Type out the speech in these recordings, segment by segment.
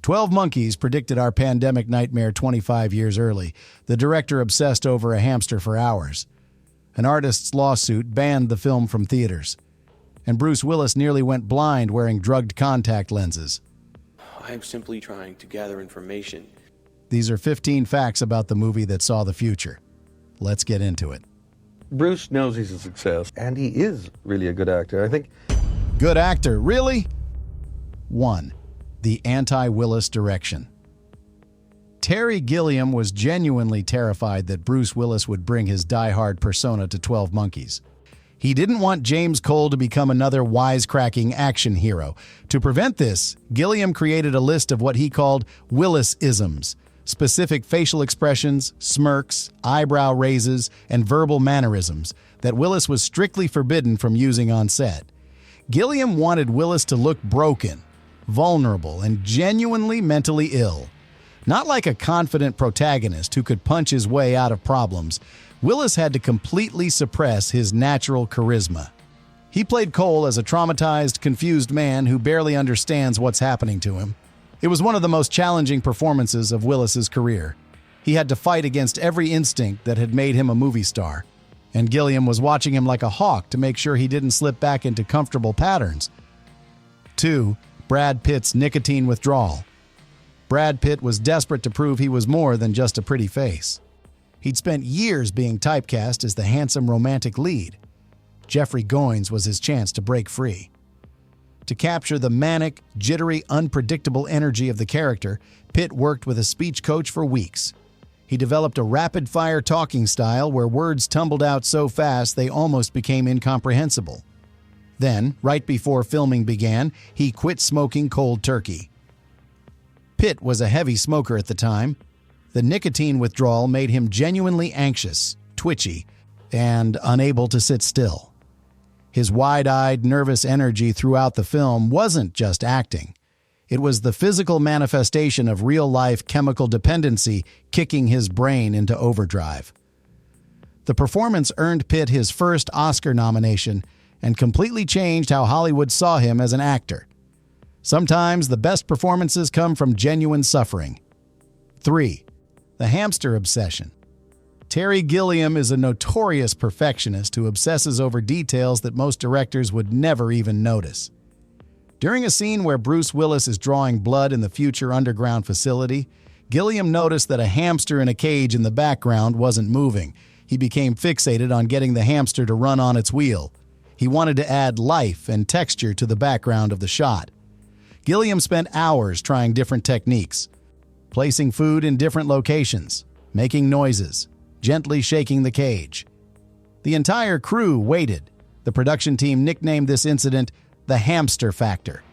12 Monkeys predicted our pandemic nightmare 25 years early. The director obsessed over a hamster for hours. An artist's lawsuit banned the film from theaters. And Bruce Willis nearly went blind wearing drugged contact lenses. I am simply trying to gather information. These are 15 facts about the movie that saw the future. Let's get into it. Bruce knows he's a success, and he is really a good actor. I think... Good actor, really? 1. The Anti-Willis Direction. Terry Gilliam was genuinely terrified that Bruce Willis would bring his die-hard persona to 12 Monkeys. He didn't want James Cole to become another wisecracking action hero. To prevent this, Gilliam created a list of what he called Willis-isms, specific facial expressions, smirks, eyebrow raises, and verbal mannerisms that Willis was strictly forbidden from using on set. Gilliam wanted Willis to look broken, vulnerable, and genuinely mentally ill. Not like a confident protagonist who could punch his way out of problems, Willis had to completely suppress his natural charisma. He played Cole as a traumatized, confused man who barely understands what's happening to him. It was one of the most challenging performances of Willis's career. He had to fight against every instinct that had made him a movie star, and Gilliam was watching him like a hawk to make sure he didn't slip back into comfortable patterns. 2. Brad Pitt's Nicotine Withdrawal. Brad Pitt was desperate to prove he was more than just a pretty face. He'd spent years being typecast as the handsome romantic lead. Jeffrey Goins was his chance to break free. To capture the manic, jittery, unpredictable energy of the character, Pitt worked with a speech coach for weeks. He developed a rapid-fire talking style where words tumbled out so fast they almost became incomprehensible. Then, right before filming began, he quit smoking cold turkey. Pitt was a heavy smoker at the time. The nicotine withdrawal made him genuinely anxious, twitchy, and unable to sit still. His wide-eyed, nervous energy throughout the film wasn't just acting. It was the physical manifestation of real-life chemical dependency kicking his brain into overdrive. The performance earned Pitt his first Oscar nomination and completely changed how Hollywood saw him as an actor. Sometimes the best performances come from genuine suffering. 3. The Hamster Obsession. Terry Gilliam is a notorious perfectionist who obsesses over details that most directors would never even notice. During a scene where Bruce Willis is drawing blood in the future underground facility, Gilliam noticed that a hamster in a cage in the background wasn't moving. He became fixated on getting the hamster to run on its wheel. He wanted to add life and texture to the background of the shot. Gilliam spent hours trying different techniques, placing food in different locations, making noises, gently shaking the cage. The entire crew waited. The production team nicknamed this incident the hamster factor.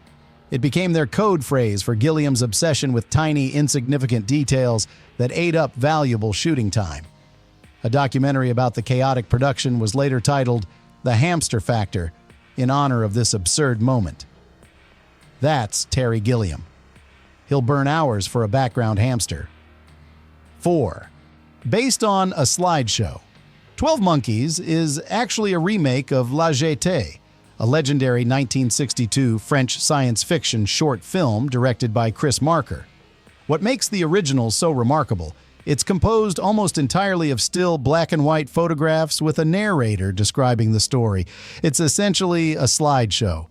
It became their code phrase for Gilliam's obsession with tiny, insignificant details that ate up valuable shooting time. A documentary about the chaotic production was later titled The Hamster Factor, in honor of this absurd moment. That's Terry Gilliam. He'll burn hours for a background hamster. 4. Based on A Slideshow. 12 Monkeys is actually a remake of La Jetée, a legendary 1962 French science fiction short film directed by Chris Marker. What makes the original so remarkable, it's composed almost entirely of still black and white photographs with a narrator describing the story. It's essentially a slideshow,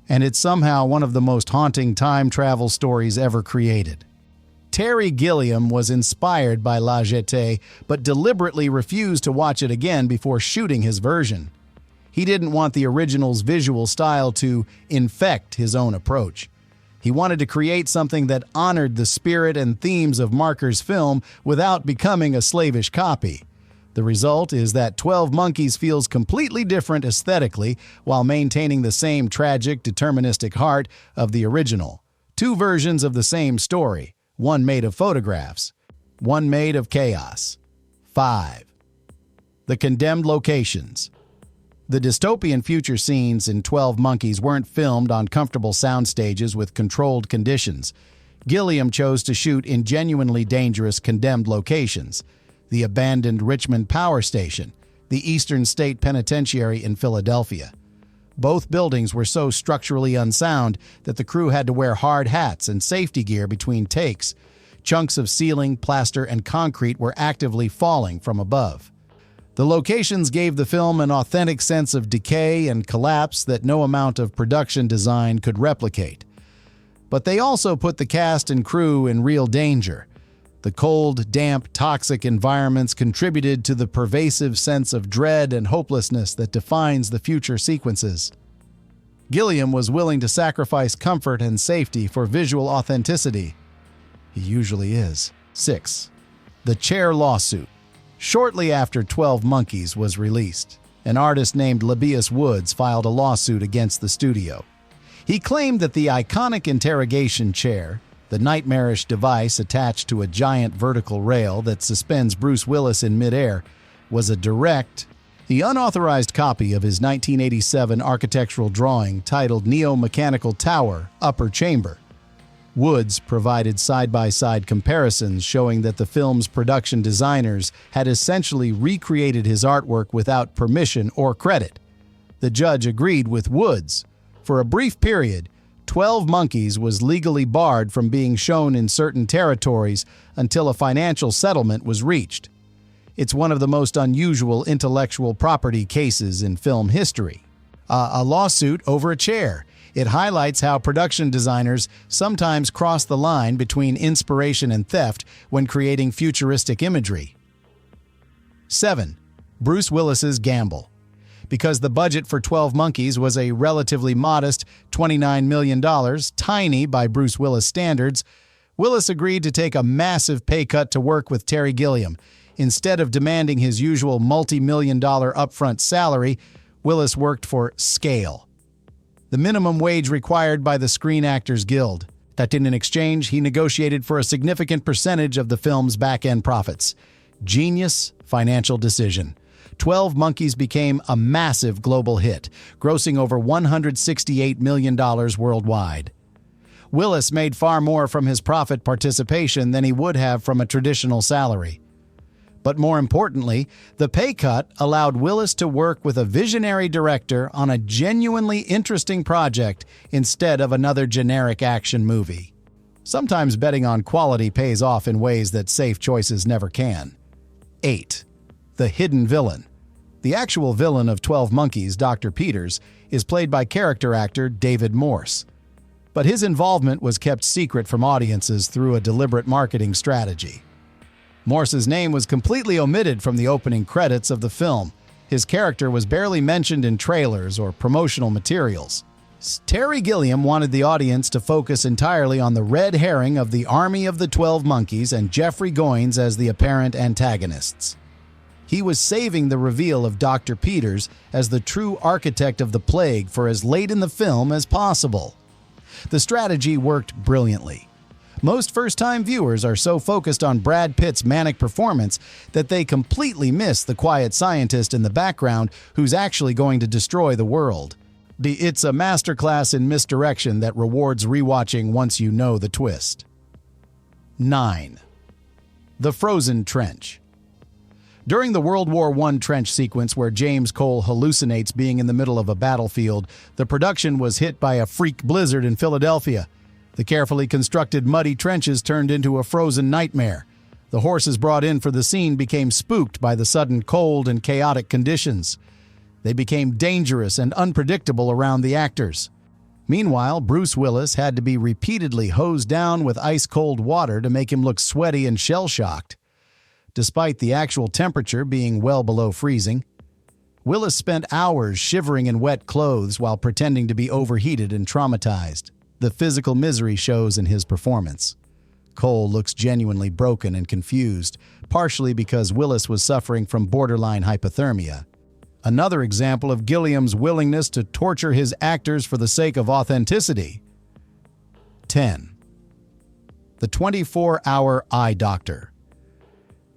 and it's somehow one of the most haunting time travel stories ever created. Terry Gilliam was inspired by La Jetée, but deliberately refused to watch it again before shooting his version. He didn't want the original's visual style to infect his own approach. He wanted to create something that honored the spirit and themes of Marker's film without becoming a slavish copy. The result is that 12 Monkeys feels completely different aesthetically while maintaining the same tragic, deterministic heart of the original. 2 versions of the same story, one made of photographs, one made of chaos. 5. The condemned locations. The dystopian future scenes in 12 Monkeys weren't filmed on comfortable sound stages with controlled conditions. Gilliam chose to shoot in genuinely dangerous condemned locations: the abandoned Richmond Power Station, the Eastern State Penitentiary in Philadelphia. Both buildings were so structurally unsound that the crew had to wear hard hats and safety gear between takes. Chunks of ceiling, plaster, and concrete were actively falling from above. The locations gave the film an authentic sense of decay and collapse that no amount of production design could replicate. But they also put the cast and crew in real danger. The cold, damp, toxic environments contributed to the pervasive sense of dread and hopelessness that defines the future sequences. Gilliam was willing to sacrifice comfort and safety for visual authenticity. He usually is. 6. The Chair Lawsuit. Shortly after 12 Monkeys was released, an artist named Lebbeus Woods filed a lawsuit against the studio. He claimed that the iconic interrogation chair, the nightmarish device attached to a giant vertical rail that suspends Bruce Willis in midair, was a direct, the unauthorized copy of his 1987 architectural drawing titled Neo-Mechanical Tower, Upper Chamber. Woods provided side-by-side comparisons showing that the film's production designers had essentially recreated his artwork without permission or credit. The judge agreed with Woods. For a brief period, 12 Monkeys was legally barred from being shown in certain territories until a financial settlement was reached. It's one of the most unusual intellectual property cases in film history. A lawsuit over a chair. It highlights how production designers sometimes cross the line between inspiration and theft when creating futuristic imagery. 7. Bruce Willis's gamble. Because the budget for 12 Monkeys was a relatively modest $29 million, tiny by Bruce Willis standards, Willis agreed to take a massive pay cut to work with Terry Gilliam. Instead of demanding his usual multi-million-dollar upfront salary, Willis worked for scale, the minimum wage required by the Screen Actors Guild. That in exchange, he negotiated for a significant percentage of the film's back-end profits. Genius financial decision. 12 Monkeys became a massive global hit, grossing over $168 million worldwide. Willis made far more from his profit participation than he would have from a traditional salary. But more importantly, the pay cut allowed Willis to work with a visionary director on a genuinely interesting project instead of another generic action movie. Sometimes betting on quality pays off in ways that safe choices never can. 8. The Hidden Villain. The actual villain of 12 Monkeys, Dr. Peters, is played by character actor David Morse. But his involvement was kept secret from audiences through a deliberate marketing strategy. Morse's name was completely omitted from the opening credits of the film. His character was barely mentioned in trailers or promotional materials. Terry Gilliam wanted the audience to focus entirely on the red herring of the Army of the 12 Monkeys and Jeffrey Goins as the apparent antagonists. He was saving the reveal of Dr. Peters as the true architect of the plague for as late in the film as possible. The strategy worked brilliantly. Most first-time viewers are so focused on Brad Pitt's manic performance that they completely miss the quiet scientist in the background who's actually going to destroy the world. It's a masterclass in misdirection that rewards rewatching once you know the twist. 9. The Frozen Trench. During the World War I trench sequence where James Cole hallucinates being in the middle of a battlefield, the production was hit by a freak blizzard in Philadelphia. The carefully constructed muddy trenches turned into a frozen nightmare. The horses brought in for the scene became spooked by the sudden cold and chaotic conditions. They became dangerous and unpredictable around the actors. Meanwhile, Bruce Willis had to be repeatedly hosed down with ice-cold water to make him look sweaty and shell-shocked. Despite the actual temperature being well below freezing, Willis spent hours shivering in wet clothes while pretending to be overheated and traumatized. The physical misery shows in his performance. Cole looks genuinely broken and confused, partially because Willis was suffering from borderline hypothermia. Another example of Gilliam's willingness to torture his actors for the sake of authenticity. 10. The 24-Hour Eye Doctor.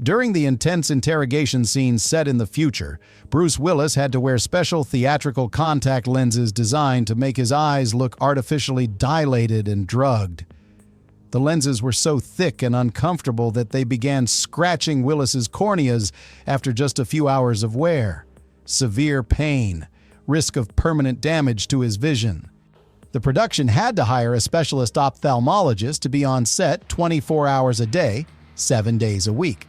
During the intense interrogation scenes set in the future, Bruce Willis had to wear special theatrical contact lenses designed to make his eyes look artificially dilated and drugged. The lenses were so thick and uncomfortable that they began scratching Willis's corneas after just a few hours of wear. Severe pain, risk of permanent damage to his vision. The production had to hire a specialist ophthalmologist to be on set 24 hours a day, 7 days a week,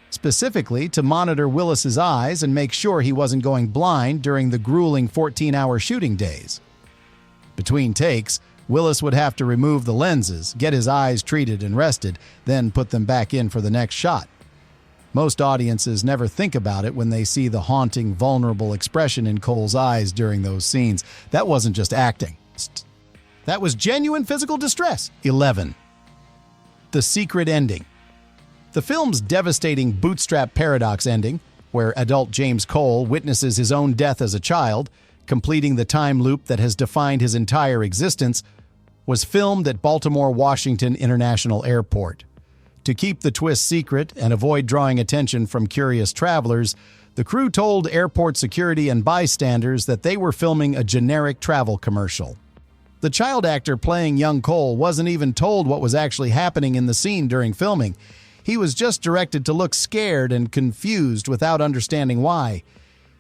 specifically to monitor Willis's eyes and make sure he wasn't going blind during the grueling 14-hour shooting days. Between takes, Willis would have to remove the lenses, get his eyes treated and rested, then put them back in for the next shot. Most audiences never think about it when they see the haunting, vulnerable expression in Cole's eyes during those scenes. That wasn't just acting. That was genuine physical distress. 11. The secret ending. The film's devastating bootstrap paradox ending, where adult James Cole witnesses his own death as a child, completing the time loop that has defined his entire existence, was filmed at Baltimore Washington International Airport. To keep the twist secret and avoid drawing attention from curious travelers, the crew told airport security and bystanders that they were filming a generic travel commercial. The child actor playing young Cole wasn't even told what was actually happening in the scene during filming. He was just directed to look scared and confused without understanding why.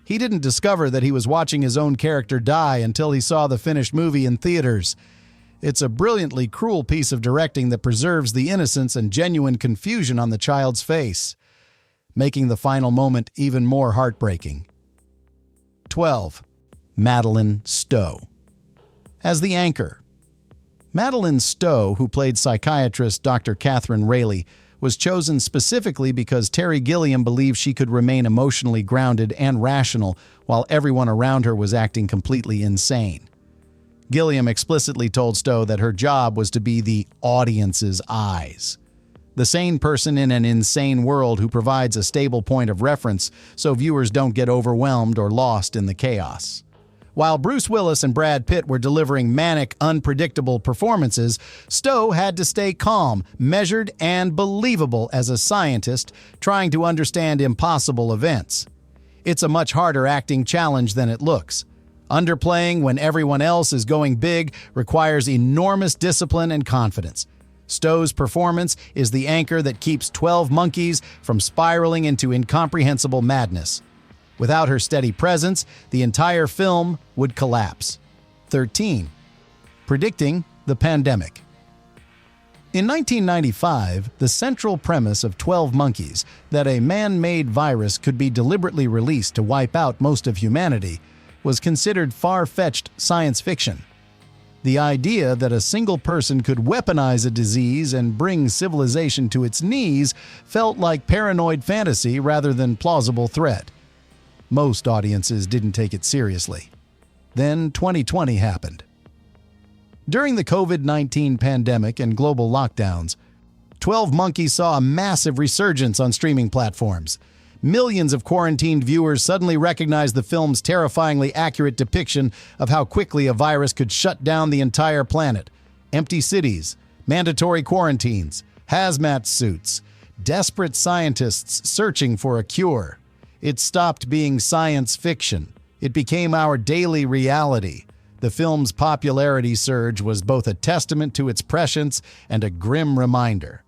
He didn't discover that he was watching his own character die until he saw the finished movie in theaters. It's a brilliantly cruel piece of directing that preserves the innocence and genuine confusion on the child's face, making the final moment even more heartbreaking. 12. Madeline Stowe. As the anchor. Madeline Stowe, who played psychiatrist Dr. Catherine Rayleigh, was chosen specifically because Terry Gilliam believed she could remain emotionally grounded and rational while everyone around her was acting completely insane. Gilliam explicitly told Stowe that her job was to be the audience's eyes, the sane person in an insane world who provides a stable point of reference so viewers don't get overwhelmed or lost in the chaos. While Bruce Willis and Brad Pitt were delivering manic, unpredictable performances, Stowe had to stay calm, measured, and believable as a scientist trying to understand impossible events. It's a much harder acting challenge than it looks. Underplaying when everyone else is going big requires enormous discipline and confidence. Stowe's performance is the anchor that keeps 12 Monkeys from spiraling into incomprehensible madness. Without her steady presence, the entire film would collapse. 13. Predicting the pandemic. In 1995, the central premise of 12 Monkeys, that a man-made virus could be deliberately released to wipe out most of humanity, was considered far-fetched science fiction. The idea that a single person could weaponize a disease and bring civilization to its knees felt like paranoid fantasy rather than plausible threat. Most audiences didn't take it seriously. Then 2020 happened. During the COVID-19 pandemic and global lockdowns, 12 Monkeys saw a massive resurgence on streaming platforms. Millions of quarantined viewers suddenly recognized the film's terrifyingly accurate depiction of how quickly a virus could shut down the entire planet. Empty cities, mandatory quarantines, hazmat suits, desperate scientists searching for a cure. It stopped being science fiction. It became our daily reality. The film's popularity surge was both a testament to its prescience and a grim reminder.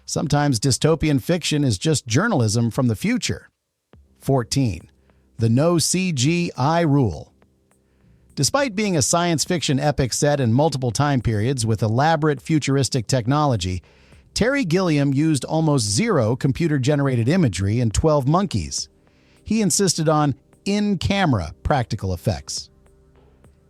Sometimes dystopian fiction is just journalism from the future. 14. The No CGI Rule. Despite being a science fiction epic set in multiple time periods with elaborate futuristic technology, Terry Gilliam used almost zero computer-generated imagery in 12 Monkeys. He insisted on in-camera practical effects.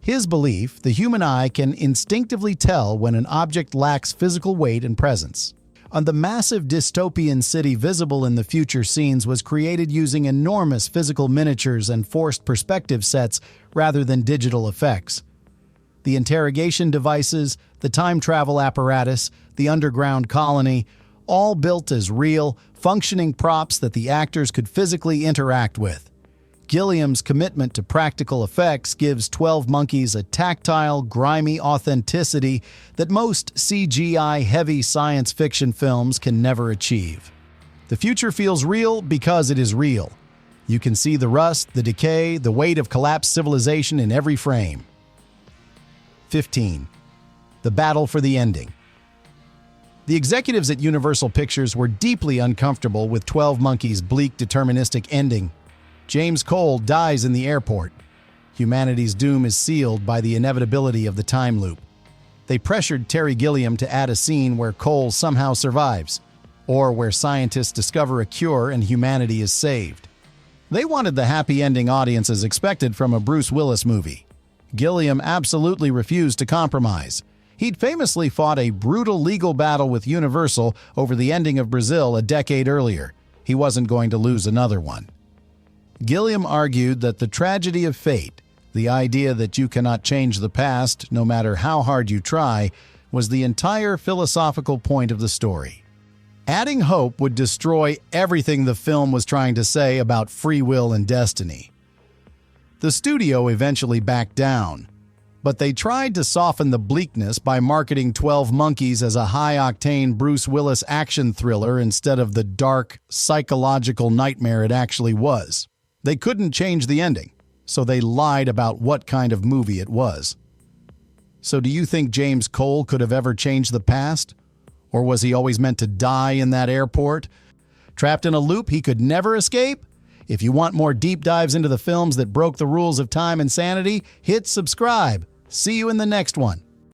His belief, the human eye can instinctively tell when an object lacks physical weight and presence. On the massive dystopian city visible in the future scenes was created using enormous physical miniatures and forced perspective sets rather than digital effects. The interrogation devices, the time travel apparatus, the underground colony, all built as real, functioning props that the actors could physically interact with. Gilliam's commitment to practical effects gives 12 Monkeys a tactile, grimy authenticity that most CGI-heavy science fiction films can never achieve. The future feels real because it is real. You can see the rust, the decay, the weight of collapsed civilization in every frame. 15. The battle for the ending. The executives at Universal Pictures were deeply uncomfortable with 12 Monkeys' bleak, deterministic ending. James Cole dies in the airport. Humanity's doom is sealed by the inevitability of the time loop. They pressured Terry Gilliam to add a scene where Cole somehow survives, or where scientists discover a cure and humanity is saved. They wanted the happy ending audiences expected from a Bruce Willis movie. Gilliam absolutely refused to compromise. He'd famously fought a brutal legal battle with Universal over the ending of Brazil a decade earlier. He wasn't going to lose another one. Gilliam argued that the tragedy of fate, the idea that you cannot change the past no matter how hard you try, was the entire philosophical point of the story. Adding hope would destroy everything the film was trying to say about free will and destiny. The studio eventually backed down, but they tried to soften the bleakness by marketing 12 Monkeys as a high-octane Bruce Willis action thriller instead of the dark, psychological nightmare it actually was. They couldn't change the ending, so they lied about what kind of movie it was. So do you think James Cole could have ever changed the past? Or was he always meant to die in that airport? Trapped in a loop he could never escape? If you want more deep dives into the films that broke the rules of time and sanity, hit subscribe. See you in the next one.